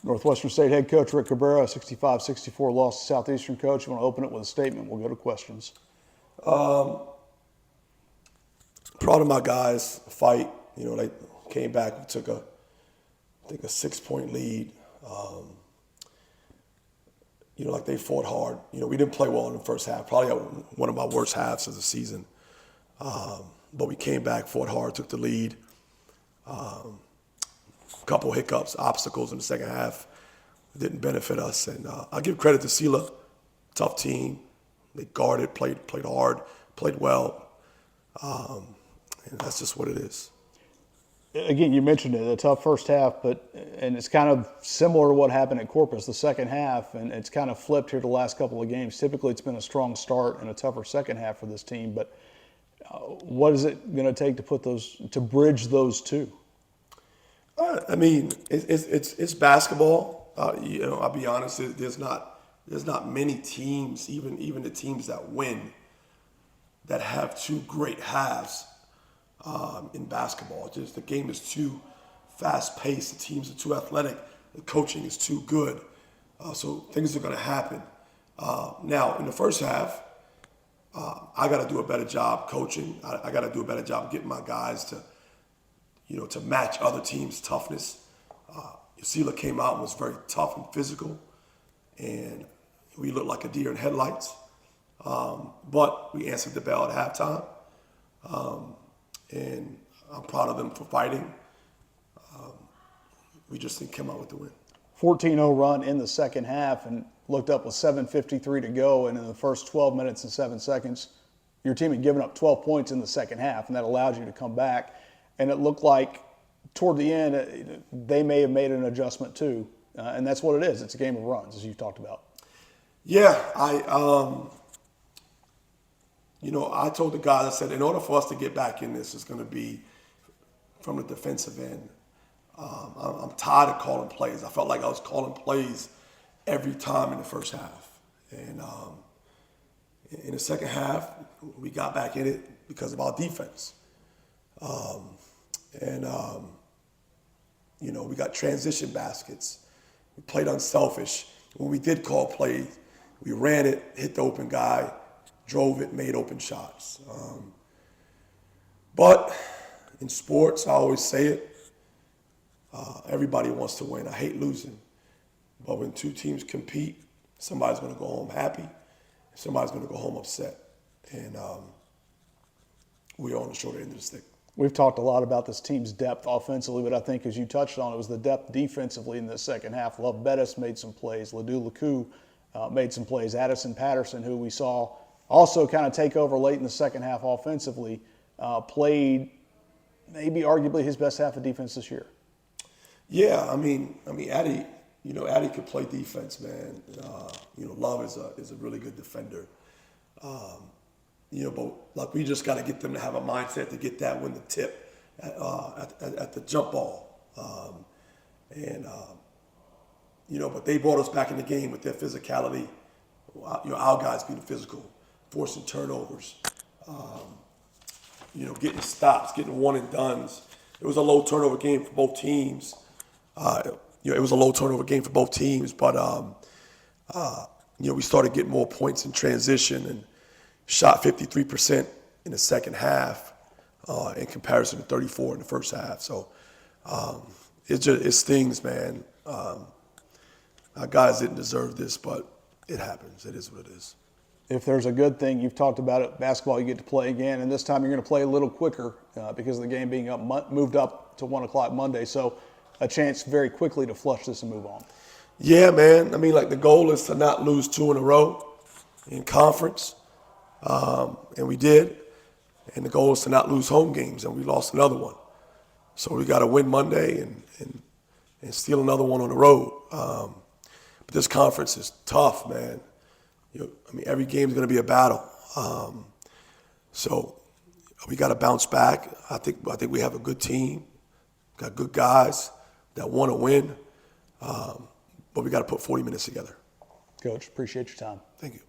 Northwestern State head coach Rick Cabrera, 65-64 loss to Southeastern. Coach, you want to open it with a statement? We'll go to questions. Proud of my guys, fight. They came back and took a 6-point lead. Like they fought hard. We didn't play well in the first half. Probably one of my worst halves of the season. But we came back, fought hard, took the lead. A couple hiccups, obstacles in the second half didn't benefit us. And I give credit to Sela, tough team. They guarded, played hard, played well. And that's just what it is. Again, you mentioned it, a tough first half, and it's kind of similar to what happened at Corpus the second half, and it's kind of flipped here the last couple of games. Typically, it's been a strong start and a tougher second half for this team, but what is it going to take to bridge those two? It's basketball. I'll be honest. There's not many teams, even the teams that win, that have two great halves in basketball. Just the game is too fast-paced. The teams are too athletic. The coaching is too good. So things are going to happen. Now, in the first half, I got to do a better job coaching. I got to do a better job getting my guys to match other teams' toughness. Sela came out and was very tough and physical, and we looked like a deer in headlights. But we answered the bell at halftime, and I'm proud of them for fighting. We just didn't come out with the win. 14-0 run in the second half, and looked up with 7:53 to go, and in the first 12 minutes and 7 seconds, your team had given up 12 points in the second half, and that allowed you to come back. And it looked like toward the end, they may have made an adjustment too. And that's what it is. It's a game of runs, as you talked about. Yeah, I told the guys, I said, in order for us to get back in this, it's going to be from the defensive end. I'm tired of calling plays. I felt like I was calling plays every time in the first half. And in the second half, we got back in it because of our defense. We got transition baskets. We played unselfish. When we did call plays, we ran it, hit the open guy, drove it, made open shots. But in sports, I always say it, everybody wants to win. I hate losing. But when two teams compete, somebody's going to go home happy, somebody's going to go home upset. And we're on the shorter end of the stick. We've talked a lot about this team's depth offensively, but I think, as you touched on, it was the depth defensively in the second half. Love Bettis made some plays. Ledoux Lecou made some plays. Addison Patterson, who we saw also kind of take over late in the second half offensively, played maybe arguably his best half of defense this year. Yeah, Addy, Addy could play defense, man. Love is a really good defender. But like we just got to get them to have a mindset to get that when the tip at the jump ball. But they brought us back in the game with their physicality. Our guys being physical, forcing turnovers, getting stops, getting one and dones. It was a low turnover game for both teams. But we started getting more points in transition and shot 53% in the second half in comparison to 34% in the first half. So it stings, man. Our guys didn't deserve this, but it happens. It is what it is. If there's a good thing, you've talked about it, basketball, you get to play again, and this time you're going to play a little quicker because of the game being moved up to 1 o'clock Monday. So a chance very quickly to flush this and move on. Yeah, man. The goal is to not lose 2 in a row in conference. And we did. And the goal is to not lose home games, and we lost another one. So we got to win Monday and steal another one on the road. But this conference is tough, man. Every game is going to be a battle. So we got to bounce back. I think we have a good team, got good guys that want to win. But we got to put 40 minutes together. Coach, appreciate your time. Thank you.